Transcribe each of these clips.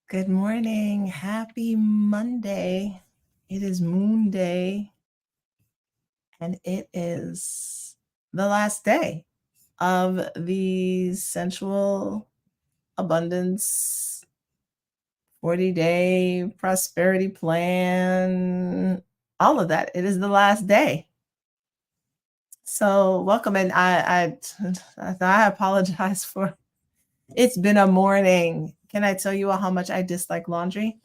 Good morning. Happy Monday. It is Moon Day, and it is the last day of the Sensual Abundance 40-day prosperity plan. All of that. It is the last day. So welcome, and I apologize for it's been a morning. Can I tell you how much I dislike laundry?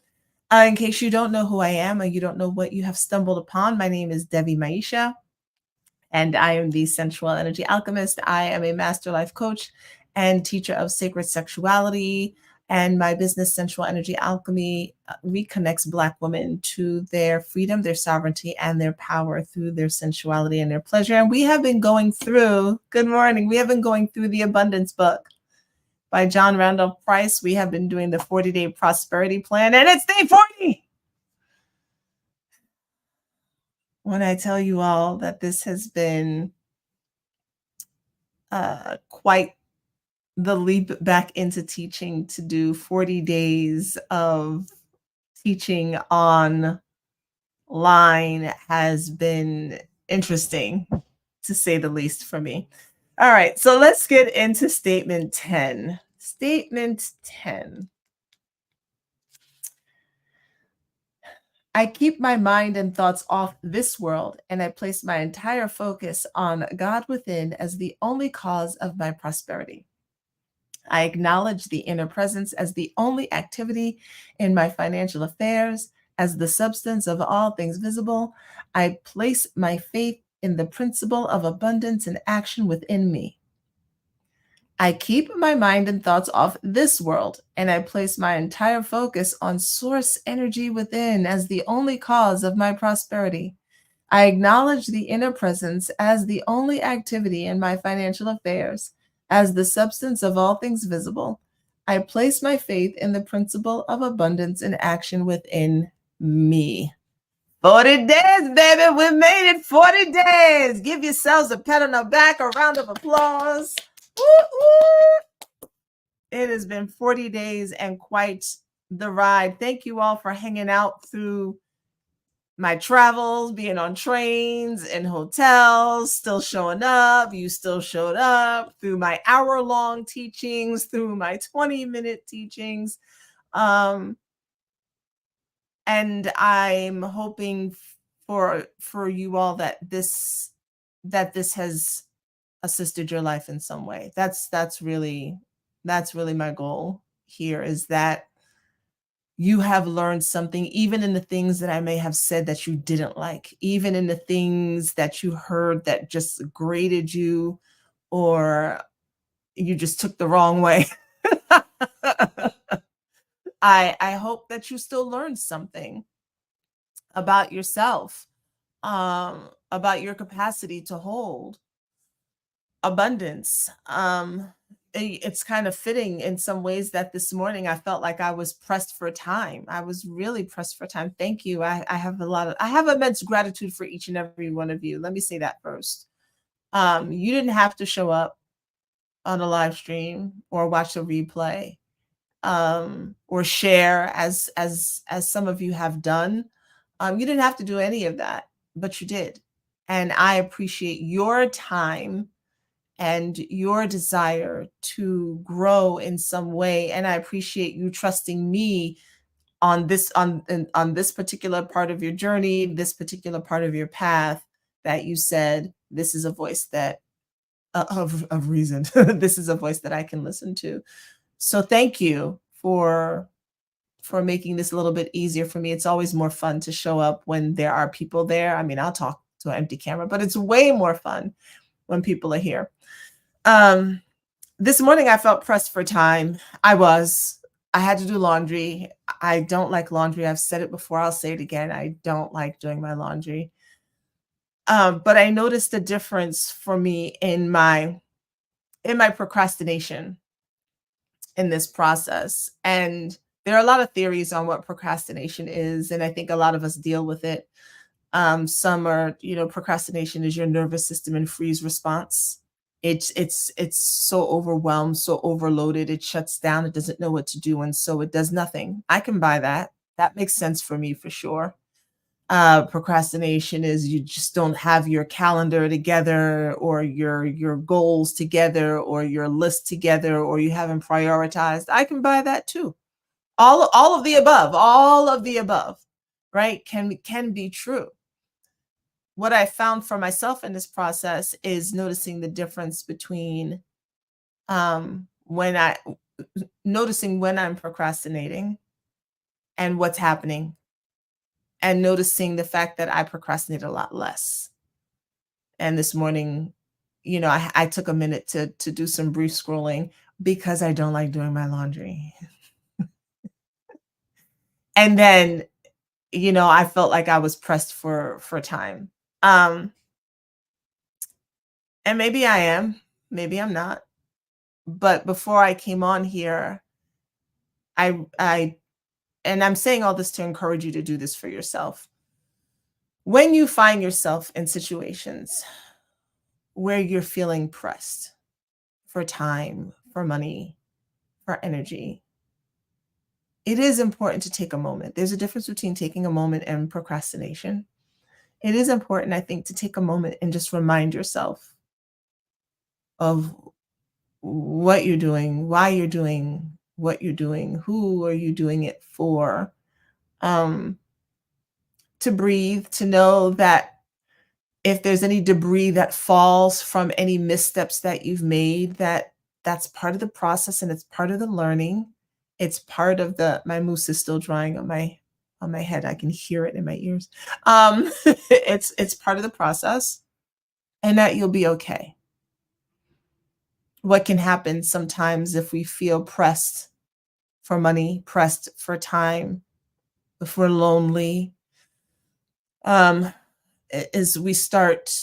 In case you don't know who I am or you don't know what you have stumbled upon, my name is Debbie Maisha, and I am the Sensual Energy Alchemist. I am a master life coach and teacher of sacred sexuality. And my business, Sensual Energy Alchemy, reconnects Black women to their freedom, their sovereignty, and their power through their sensuality and their pleasure. And we have been going through, good morning, we have been going through the Abundance book by John Randolph Price. We have been doing the 40-day prosperity plan, and it's day 40. When I tell you all that this has been quite the leap back into teaching, to do 40 days of teaching online has been interesting, to say the least, for me. All right, so let's get into statement 10. Statement 10. I keep my mind and thoughts off this world, and I place my entire focus on God within as the only cause of my prosperity. I acknowledge the inner presence as the only activity in my financial affairs, as the substance of all things visible. I place my faith in the principle of abundance and action within me. I keep my mind and thoughts off this world, and I place my entire focus on source energy within as the only cause of my prosperity. I acknowledge the inner presence as the only activity in my financial affairs, as the substance of all things visible. I place my faith in the principle of abundance and action within me. 40 days, baby. We made it 40 days. Give yourselves a pat on the back, a round of applause. It has been 40 days and quite the ride. Thank you all for hanging out through my travels, being on trains and hotels, still showing up. You still showed up through my hour-long teachings, through my 20-minute teachings. And I'm hoping for you all that this has assisted your life in some way. That's really my goal here, is that you have learned something, even in the things that I may have said that you didn't like, even in the things that you heard that just grated you, or you just took the wrong way. I hope that you still learned something about yourself, about your capacity to hold abundance. It's kind of fitting in some ways that this morning I felt like I was pressed for time. I was really pressed for time. Thank you. I have immense gratitude for each and every one of you. Let me say that first. You didn't have to show up on a live stream or watch a replay, or share as some of you have done. You didn't have to do any of that, but you did. And I appreciate your time and your desire to grow in some way. And I appreciate you trusting me on this particular part of your journey, this particular part of your path, that you said, this is a voice that of reason. This is a voice that I can listen to. So thank you for making this a little bit easier for me. It's always more fun to show up when there are people there. I mean, I'll talk to an empty camera, but it's way more fun when people are here. This morning I felt pressed for time. I had to do laundry. I don't like laundry. I've said it before. I'll say it again. I don't like doing my laundry. But I noticed a difference for me in my procrastination in this process. And there are a lot of theories on what procrastination is, and I think a lot of us deal with it. Some are, procrastination is your nervous system in freeze response. It's so overwhelmed, so overloaded, it shuts down, it doesn't know what to do, and so it does nothing. I can buy that. That makes sense for me for sure. Procrastination is you just don't have your calendar together or your goals together or your list together or you haven't prioritized. I can buy that too. All of the above, all of the above, right? Can be true. What I found for myself in this process is noticing the difference between when I noticing when I'm procrastinating and what's happening and noticing the fact that I procrastinate a lot less. And this morning, I took a minute to do some brief scrolling because I don't like doing my laundry. And then, I felt like I was pressed for time. Um, and maybe I am, maybe I'm not. But before I came on here, I and I'm saying all this to encourage you to do this for yourself. When you find yourself in situations where you're feeling pressed for time, for money, for energy, it is important to take a moment. There's a difference between taking a moment and procrastination. It is important, I think, to take a moment and just remind yourself of what you're doing, why you're doing what you're doing, who are you doing it for, um, to breathe, to know that if there's any debris that falls from any missteps that you've made, that's part of the process and it's part of the learning. It's part of my mousse is still drying on my head. I can hear it in my ears. It's part of the process and that you'll be okay. What can happen sometimes if we feel pressed for money, pressed for time, if we're lonely, um, is we start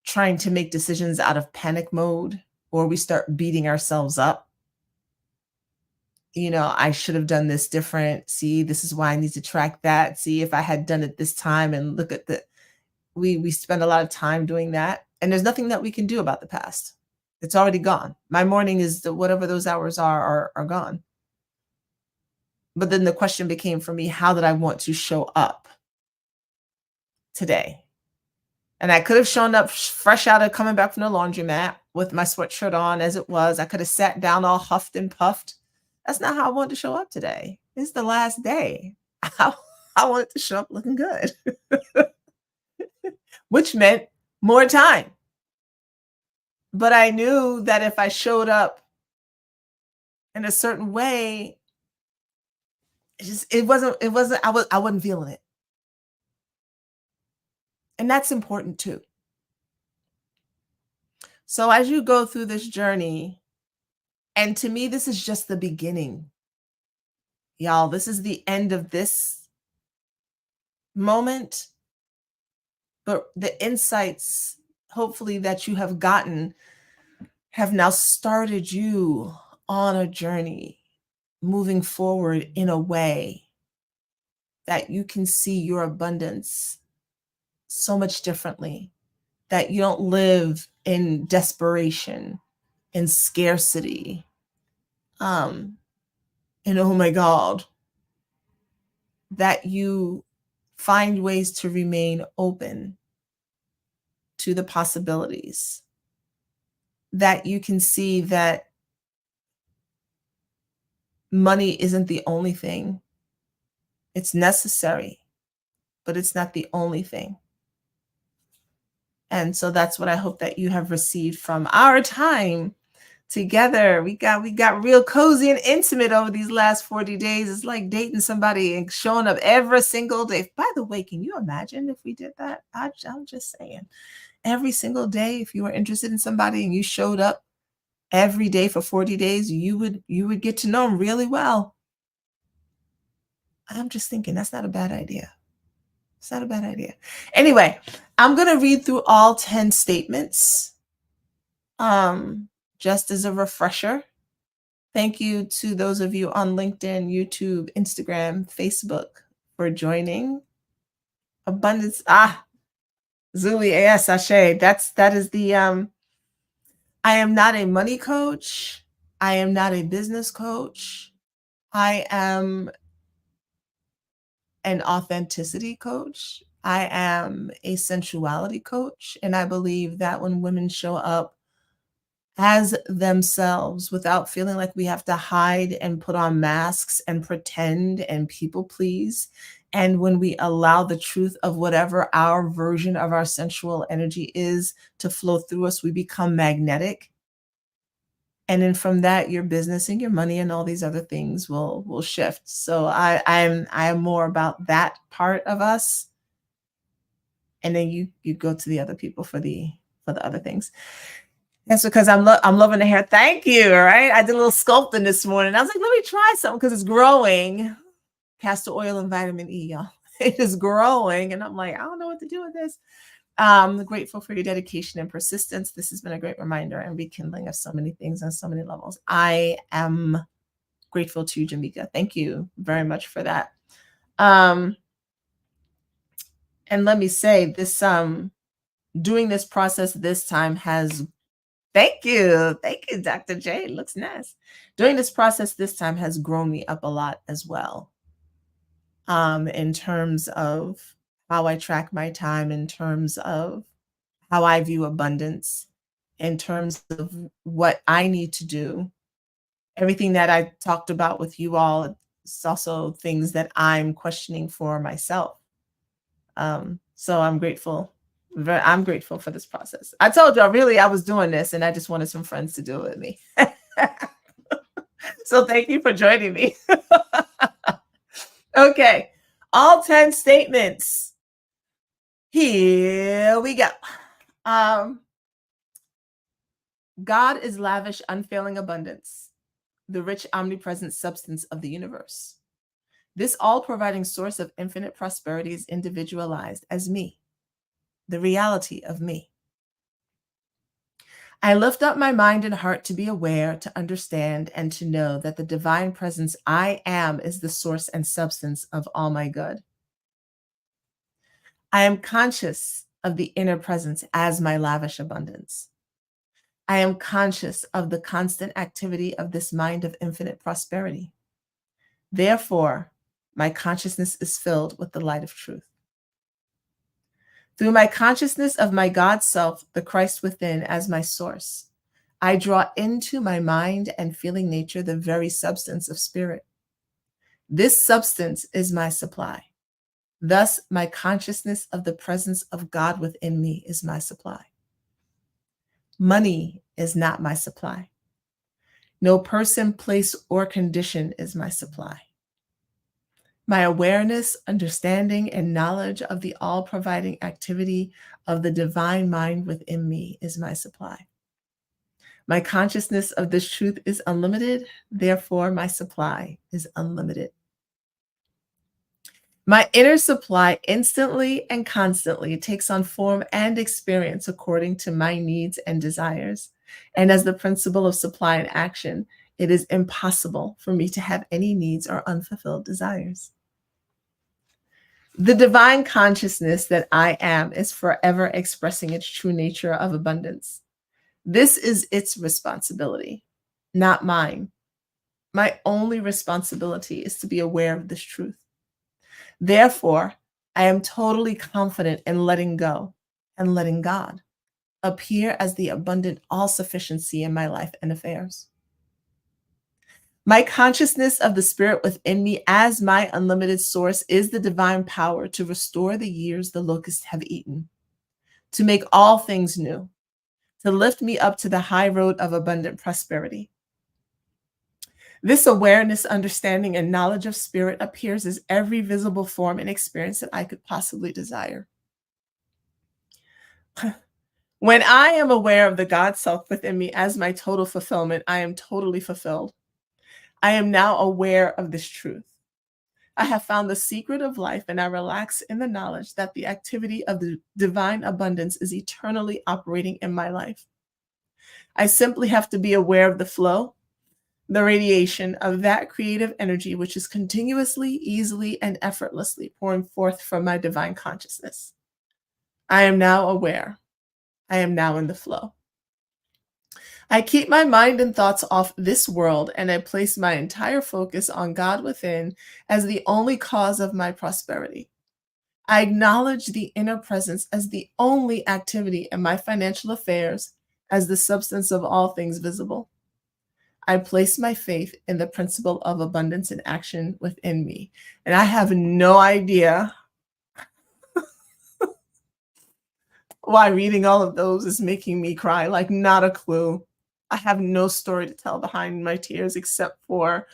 trying to make decisions out of panic mode or we start beating ourselves up. I should have done this different. See, this is why I need to track that. See, if I had done it this time and look at we spend a lot of time doing that. And there's nothing that we can do about the past. It's already gone. My morning is whatever those hours are gone. But then the question became for me, how did I want to show up today? And I could have shown up fresh out of coming back from the laundromat with my sweatshirt on as it was. I could have sat down all huffed and puffed. That's not how I wanted to show up today. It's the last day. I wanted to show up looking good, which meant more time. But I knew that if I showed up in a certain way, I wasn't feeling it. And that's important too. So as you go through this journey, and to me, this is just the beginning. Y'all, this is the end of this moment, but the insights, hopefully, that you have gotten have now started you on a journey moving forward in a way that you can see your abundance so much differently, that you don't live in desperation, in scarcity, um, and oh my God, that you find ways to remain open to the possibilities, that you can see that money isn't the only thing. It's necessary, but it's not the only thing. And so that's what I hope that you have received from our time together. We got real cozy and intimate over these last 40 days. It's like dating somebody and showing up every single day. By the way, can you imagine if we did that? I'm just saying. Every single day, if you were interested in somebody and you showed up every day for 40 days, you would get to know them really well. I'm just thinking that's not a bad idea. It's not a bad idea. Anyway, I'm going to read through all 10 statements just as a refresher. Thank you to those of you on LinkedIn, YouTube, Instagram, Facebook for joining. Abundance. Zuli, yes, Ashe. That is I am not a money coach. I am not a business coach. I am an authenticity coach. I am a sensuality coach. And I believe that when women show up as themselves without feeling like we have to hide and put on masks and pretend and people please, and when we allow the truth of whatever our version of our sensual energy is to flow through us, we become magnetic. And then from that, your business and your money and all these other things will shift. So I am more about that part of us, and then you go to the other people for the other things. That's because I'm loving the hair. Thank you. All right, I did a little sculpting this morning. I was like, let me try something because it's growing. Castor oil and vitamin E, y'all. It is growing, and I'm like, I don't know what to do with this. Grateful for your dedication and persistence. This has been a great reminder and rekindling of so many things on so many levels. I am grateful to you, Jamaica. Thank you very much for that. And let me say this, doing this process this time has, thank you. Thank you, Dr. J. It looks nice. Doing this process this time has grown me up a lot as well. In terms of how I track my time, in terms of how I view abundance, in terms of what I need to do. Everything that I talked about with you all, it's also things that I'm questioning for myself. So I'm grateful. I'm grateful for this process. I told y'all really I was doing this and I just wanted some friends to do it with me. So thank you for joining me. Okay. All 10 statements. Here we go. God is lavish, unfailing abundance, the rich, omnipresent substance of the universe. This all-providing source of infinite prosperity is individualized as me, the reality of me. I lift up my mind and heart to be aware, to understand, and to know that the divine presence I am is the source and substance of all my good. I am conscious of the inner presence as my lavish abundance. I am conscious of the constant activity of this mind of infinite prosperity. Therefore, my consciousness is filled with the light of truth. Through my consciousness of my God self, the Christ within as my source, I draw into my mind and feeling nature the very substance of spirit. This substance is my supply. Thus, my consciousness of the presence of God within me is my supply. Money is not my supply. No person, place, or condition is my supply. My awareness, understanding, and knowledge of the all-providing activity of the divine mind within me is my supply. My consciousness of this truth is unlimited, therefore my supply is unlimited. My inner supply instantly and constantly takes on form and experience according to my needs and desires. And as the principle of supply and action, it is impossible for me to have any needs or unfulfilled desires. The divine consciousness that I am is forever expressing its true nature of abundance. This is its responsibility, not mine. My only responsibility is to be aware of this truth. Therefore, I am totally confident in letting go and letting God appear as the abundant all-sufficiency in my life and affairs. My consciousness of the spirit within me as my unlimited source is the divine power to restore the years the locusts have eaten, to make all things new, to lift me up to the high road of abundant prosperity. This awareness, understanding, and knowledge of spirit appears as every visible form and experience that I could possibly desire. When I am aware of the God self within me as my total fulfillment, I am totally fulfilled. I am now aware of this truth. I have found the secret of life, and I relax in the knowledge that the activity of the divine abundance is eternally operating in my life. I simply have to be aware of the flow, the radiation of that creative energy which is continuously, easily, and effortlessly pouring forth from my divine consciousness. I am now aware. I am now in the flow. I keep my mind and thoughts off this world, and I place my entire focus on God within as the only cause of my prosperity. I acknowledge the inner presence as the only activity in my financial affairs, as the substance of all things visible. I place my faith in the principle of abundance in action within me. And I have no idea why reading all of those is making me cry, like, not a clue. I have no story to tell behind my tears except for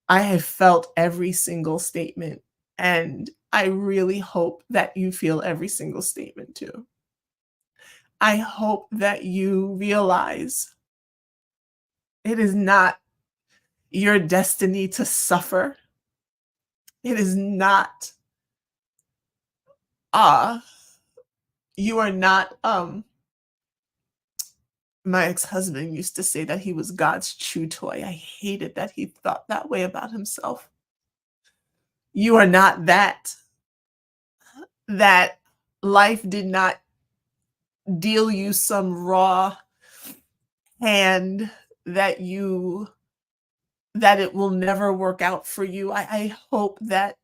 I have felt every single statement, and I really hope that you feel every single statement too. I hope that you realize it is not your destiny to suffer. It is not, uh, you are not, my ex-husband used to say that he was God's chew toy. I hated that he thought that way about himself. You are not that. That life did not deal you some raw hand that you that it will never work out for you. I hope that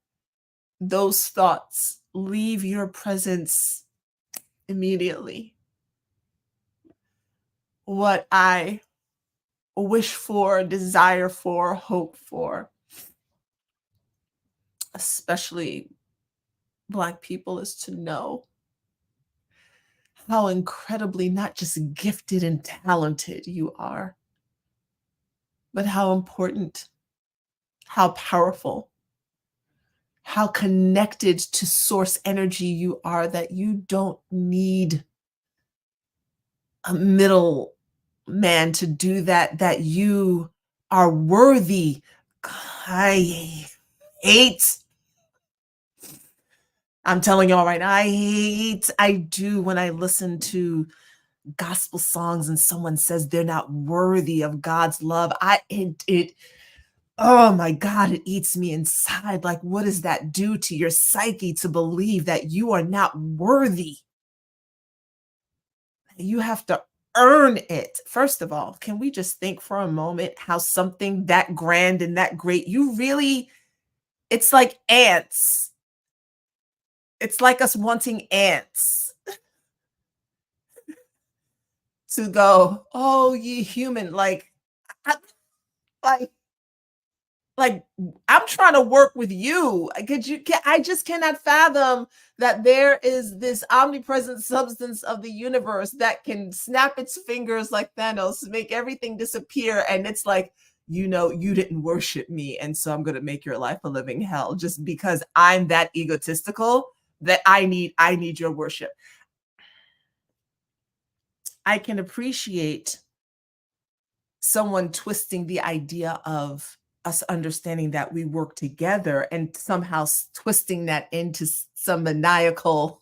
those thoughts leave your presence immediately. What I wish for, desire for, hope for, especially Black people, is to know how incredibly not just gifted and talented you are, but how important, how powerful, how connected to source energy you are, that you don't need a middle man to do that, that you are worthy. I hate, I'm telling y'all right now, I do when I listen to gospel songs and someone says they're not worthy of God's love. Oh my God, it eats me inside. Like, what does that do to your psyche to believe that you are not worthy? You have to earn it. First of all, can we just think for a moment how something that grand and that great, you really, it's like ants. It's like us wanting ants to go, oh, ye human, I, like, like I'm trying to work with you. I just cannot fathom that there is this omnipresent substance of the universe that can snap its fingers like Thanos, make everything disappear, and it's like, you didn't worship me, and so I'm going to make your life a living hell just because I'm that egotistical that I need your worship. I can appreciate someone twisting the idea of us understanding that we work together and somehow twisting that into some maniacal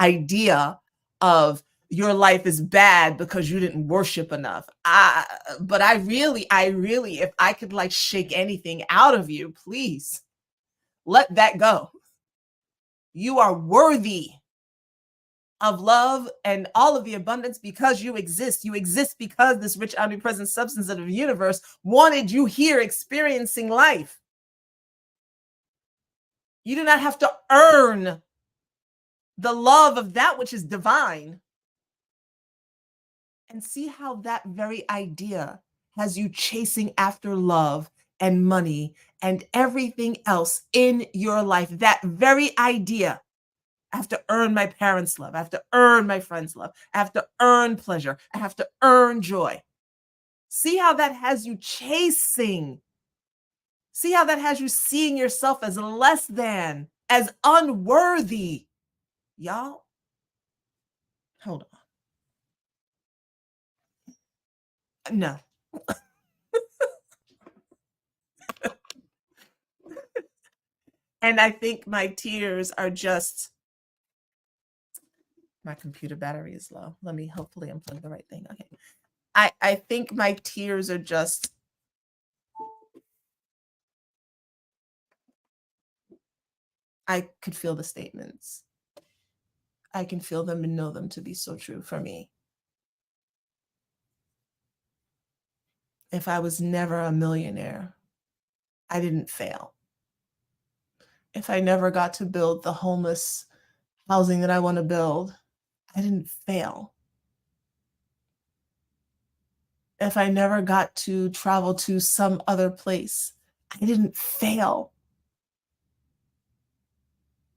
idea of your life is bad because you didn't worship enough. But I really, if I could like shake anything out of you, please let that go. You are worthy of love and all of the abundance because you exist. You exist because this rich, omnipresent substance of the universe wanted you here experiencing life. You do not have to earn the love of that which is divine. And see how that very idea has you chasing after love and money and everything else in your life. That very idea. I have to earn my parents' love. I have to earn my friends' love. I have to earn pleasure. I have to earn joy. See how that has you chasing. See how that has you seeing yourself as less than, as unworthy. Y'all, hold on. No. And I think my tears are just, my computer battery is low. Let me hopefully unplug the right thing. Okay. I think my tears are just, I could feel the statements. I can feel them and know them to be so true for me. if I was never a millionaire, I didn't fail. If I never got to build the homeless housing that I want to build, I didn't fail. If I never got to travel to some other place, I didn't fail.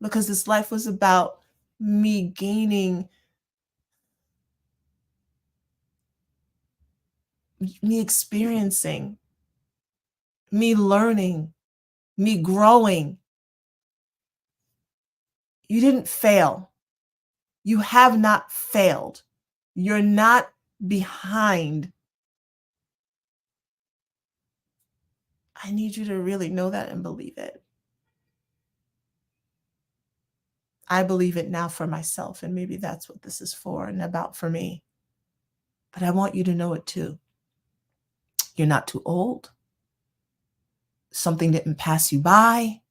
Because this life was about me gaining, me experiencing, me learning, me growing. You didn't fail. You have not failed. You're not behind. I need you to really know that and believe it. I believe it now for myself, and maybe that's what this is for and about for me. But I want you to know it too. You're not too old. Something didn't pass you by.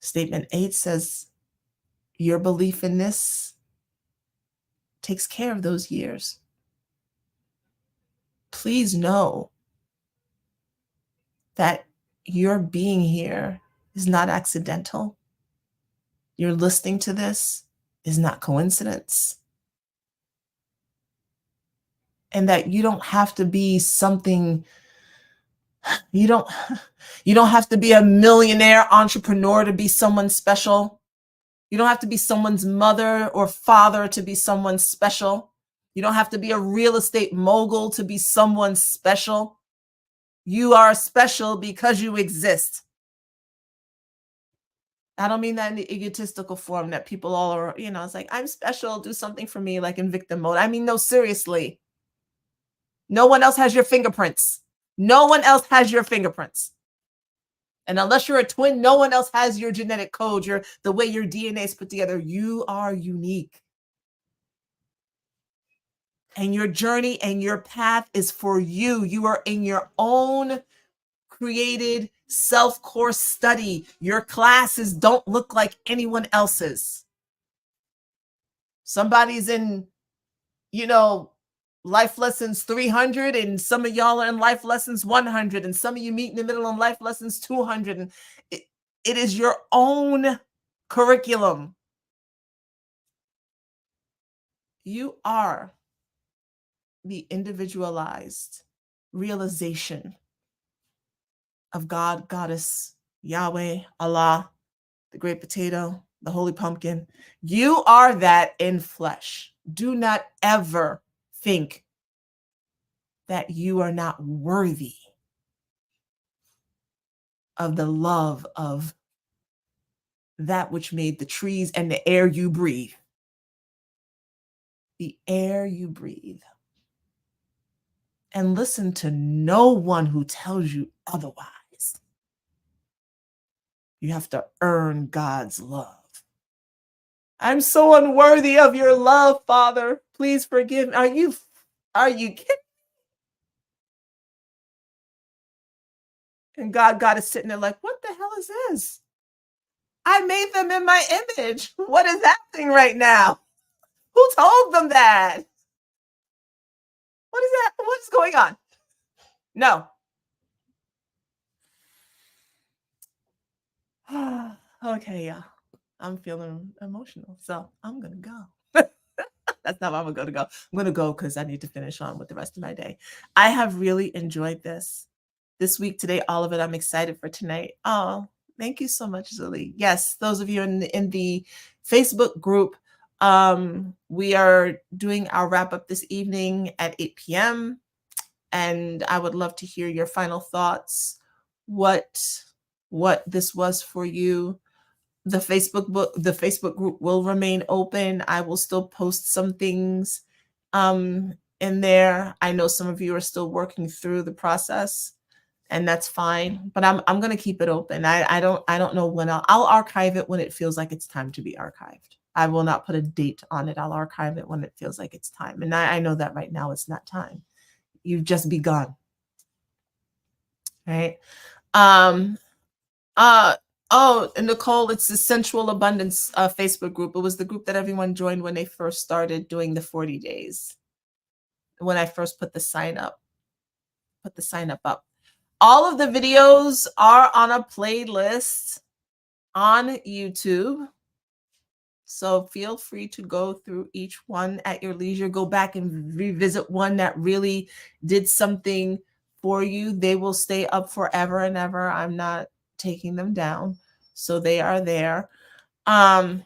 Statement 8 says, your belief in this takes care of those years. Please know that your being here is not accidental. Your listening to this is not coincidence. And that you don't have to be something, you don't have to be a millionaire entrepreneur to be someone special. You don't have to be someone's mother or father to be someone special. You don't have to be a real estate mogul to be someone special. You are special because you exist. I don't mean that in the egotistical form that people all are, it's like, I'm special, do something for me, like in victim mode. I mean, no, seriously. No one else has your fingerprints. No one else has your fingerprints. And unless you're a twin, no one else has your genetic code, the way your DNA is put together. You are unique. And your journey and your path is for you. You are in your own created self-course study. Your classes don't look like anyone else's. Somebody's in, life lessons 300, and some of y'all are in life lessons 100, and some of you meet in the middle on life lessons 200. And it is your own curriculum. You are the individualized realization of God, Goddess, Yahweh, Allah, the great potato, the holy pumpkin. You are that in flesh. Do not ever think that you are not worthy of the love of that which made the trees and the air you breathe. The air you breathe. And listen to no one who tells you otherwise. You have to earn God's love. I'm so unworthy of your love, Father. Please forgive me. Are you kidding? And God is sitting there like, what the hell is this? I made them in my image. What is happening right now? Who told them that? What is that? What is going on? No. Okay, yeah. I'm feeling emotional, so I'm going to go. That's not why I'm going to go. I'm going to go because I need to finish on with the rest of my day. I have really enjoyed this week, today, all of it. I'm excited for tonight. Oh, thank you so much, Zilly. Yes, those of you in the Facebook group, we are doing our wrap up this evening at 8 p.m. And I would love to hear your final thoughts. What this was for you. The Facebook group will remain open. I will still post some things in there. I know some of you are still working through the process, and that's fine. But I'm going to keep it open. I don't know when I'll archive it when it feels like it's time to be archived. I will not put a date on it. I'll archive it when it feels like it's time. And I know that right now it's not time. You've just begun. Right? Oh, and Nicole, it's the Sensual Abundance Facebook group. It was the group that everyone joined when they first started doing the 40 days. When I first put the sign up. put the sign up. All of the videos are on a playlist on YouTube. So feel free to go through each one at your leisure. Go back and revisit one that really did something for you. They will stay up forever and ever. I'm not taking them down. So they are there. February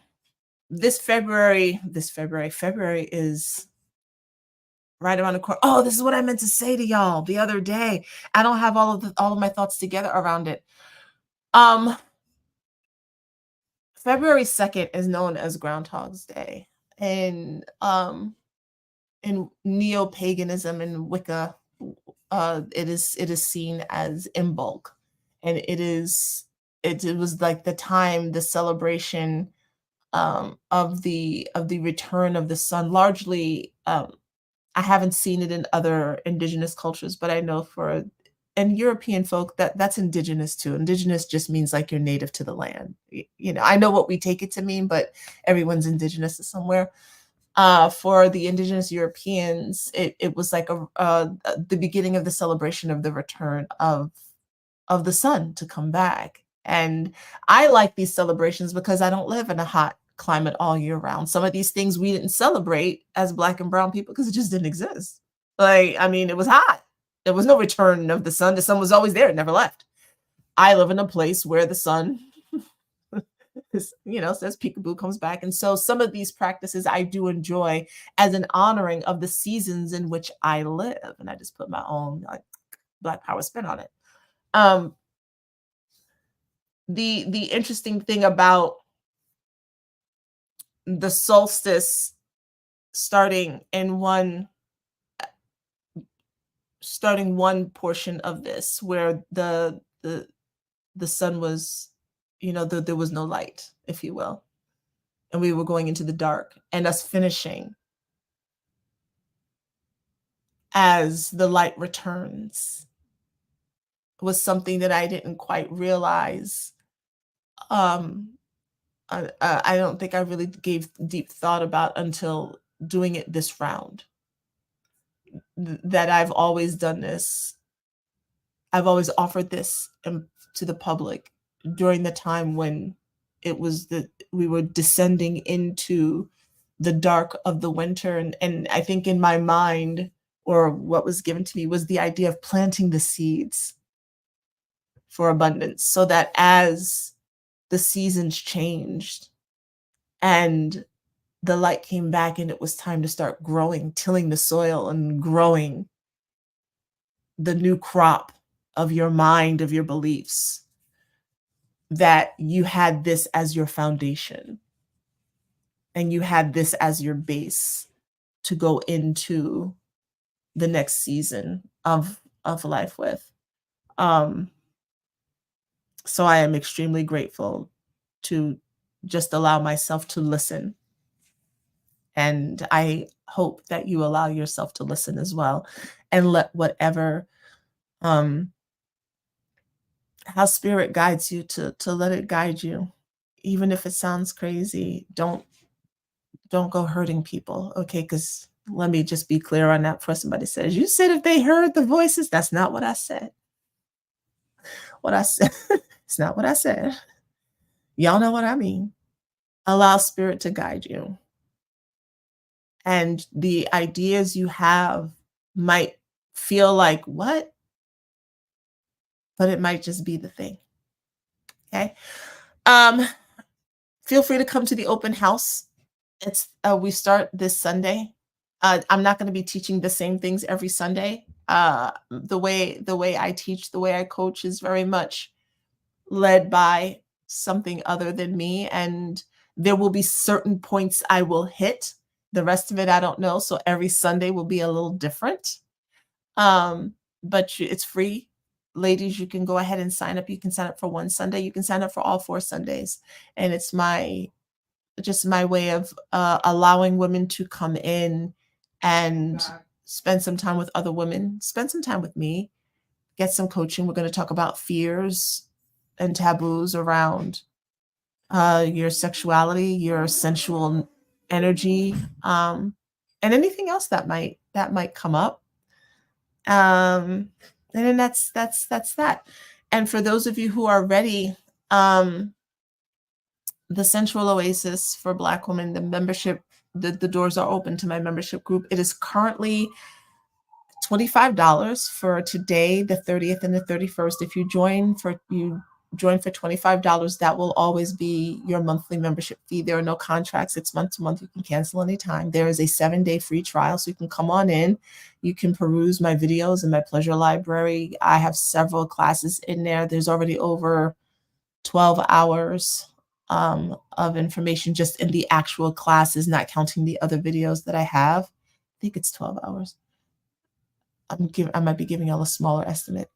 is right around the corner. Oh, this is what I meant to say to y'all the other day. I don't have all of my thoughts together around it. February 2nd is known as Groundhog's Day. And in neo-paganism and Wicca, it is seen as Imbolc. And it was like the time, the celebration of the return of the sun. Largely, I haven't seen it in other indigenous cultures, but I know and European folk, that's indigenous too. Indigenous just means like you're native to the land. You know, I know what we take it to mean, but everyone's indigenous to somewhere. For the indigenous Europeans, it was like the beginning of the celebration of the return of the sun to come back. And I like these celebrations because I don't live in a hot climate all year round. Some of these things we didn't celebrate as Black and brown people because it just didn't exist. Like, I mean, it was hot. There was no return of the sun. The sun was always there. It never left. I live in a place where the sun, says peekaboo, comes back. And so some of these practices I do enjoy as an honoring of the seasons in which I live. And I just put my own like Black power spin on it. The interesting thing about the solstice starting one portion of this, where the sun was, there was no light, if you will, and we were going into the dark, and us finishing as the light returns, was something that I didn't quite realize. I don't think I really gave deep thought about until doing it this round. That I've always done this. I've always offered this to the public during the time when we were descending into the dark of the winter. And I think in my mind, or what was given to me, was the idea of planting the seeds for abundance, so that as the seasons changed and the light came back and it was time to start growing, tilling the soil and growing the new crop of your mind, of your beliefs, that you had this as your foundation and you had this as your base to go into the next season of life with. So I am extremely grateful to just allow myself to listen. And I hope that you allow yourself to listen as well, and let whatever, how spirit guides you, to let it guide you. Even if it sounds crazy, don't go hurting people, okay? Because let me just be clear on that before somebody says, you said if they heard the voices. That's not what I said. What I said, it's not what I said. Y'all know what I mean. Allow spirit to guide you. And the ideas you have might feel like, what? But it might just be the thing. Okay. Feel free to come to the open house. We start this Sunday. I'm not going to be teaching the same things every Sunday. The way I teach, the way I coach is very much led by something other than me. And there will be certain points I will hit. The rest of it, I don't know. So every Sunday will be a little different. But it's free. Ladies, you can go ahead and sign up. You can sign up for one Sunday. You can sign up for all 4 Sundays. And it's just my way of allowing women to come in and spend some time with other women, spend some time with me, get some coaching. We're going to talk about fears and taboos around your sexuality, your sensual energy, and anything else that might come up. And then that's that. And for those of you who are ready, the Sensual Oasis for Black women, the membership, the doors are open to my membership group. It is currently $25 for today, the 30th and the 31st. If you join for $25, that will always be your monthly membership fee. There are no contracts. It's month to month. You can cancel anytime. There is a 7-day free trial, so you can come on in. You can peruse my videos in my pleasure library. I have several classes in there. There's already over 12 hours of information just in the actual classes, not counting the other videos that I have. I think it's 12 hours. I might be giving y'all a smaller estimate.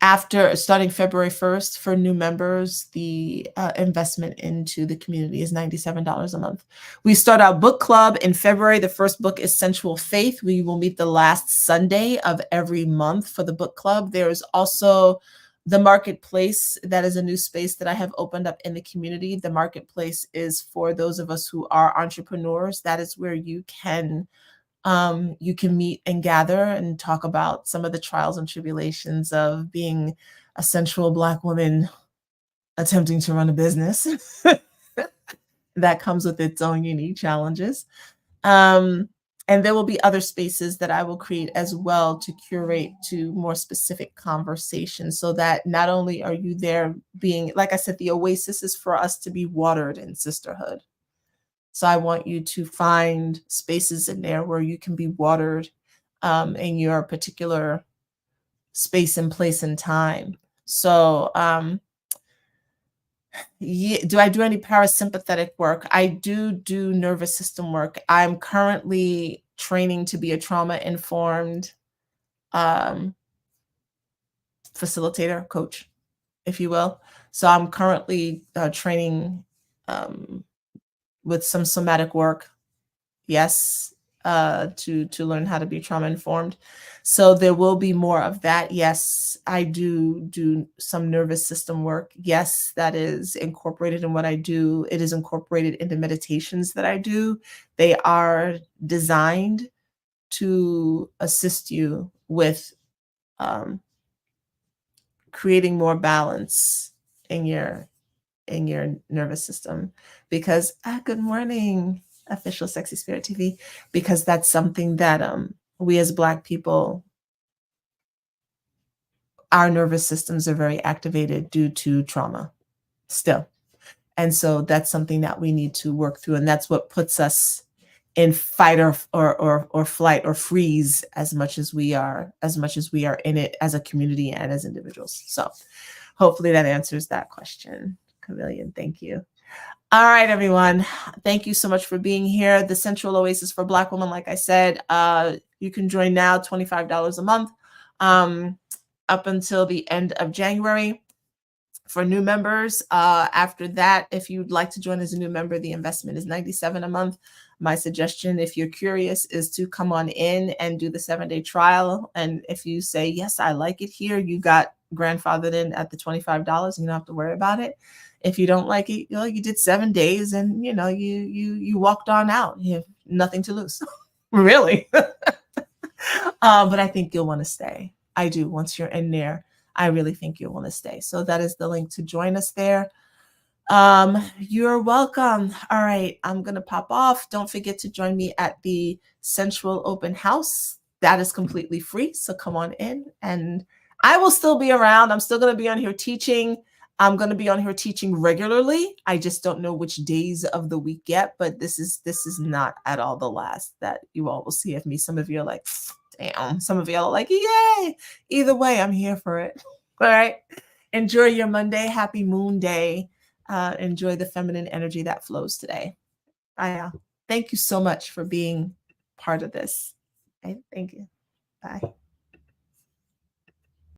After starting February 1st for new members, the investment into the community is $97 a month. We start our book club in February. The first book is Sensual Faith. We will meet the last Sunday of every month for the book club. There's also the marketplace. That is a new space that I have opened up in the community. The marketplace is for those of us who are entrepreneurs. That is where you can meet and gather and talk about some of the trials and tribulations of being a sensual Black woman attempting to run a business. That comes with its own unique challenges. And there will be other spaces that I will create as well to curate to more specific conversations, so that not only are you there being, like I said, the oasis is for us to be watered in sisterhood. So I want you to find spaces in there where you can be watered in your particular space and place and time. So do I do any parasympathetic work? I do nervous system work. I'm currently training to be a trauma-informed facilitator, coach, if you will. So I'm currently training with some somatic work, yes, to learn how to be trauma informed. So there will be more of that. Yes, I do some nervous system work. Yes, that is incorporated in what I do. It is incorporated in the meditations that I do. They are designed to assist you with creating more balance in your nervous system. Because good morning, official Sexy Spirit TV, because that's something that we as Black people, our nervous systems are very activated due to trauma still. And so that's something that we need to work through. And that's what puts us in fight or flight or freeze as much as we are in it as a community and as individuals. So hopefully that answers that question. Chameleon, thank you. All right, everyone. Thank you so much for being here. The Sensual Oasis for Black women, like I said, you can join now, $25 a month, up until the end of January. For new members, after that, if you'd like to join as a new member, the investment is $97 a month. My suggestion, if you're curious, is to come on in and do the 7-day trial. And if you say, yes, I like it here, you got grandfathered in at the $25 and you don't have to worry about it. If you don't like it, you did 7 days and you walked on out. You have nothing to lose. Really. But I think you'll want to stay. I do. Once you're in there, I really think you'll want to stay. So that is the link to join us there. You're welcome. All right, I'm gonna pop off. Don't forget to join me at the Sensual Open House. That is completely free, so come on in, and I will still be around. I'm still gonna be on here teaching. I'm gonna be on here teaching regularly. I just don't know which days of the week yet, but this is not at all the last that you all will see of me. Some of you are like, damn. Some of y'all are like, yay. Either way, I'm here for it. All right. Enjoy your Monday. Happy Moon Day. Enjoy the feminine energy that flows today. Thank you so much for being part of this. Okay, thank you. Bye.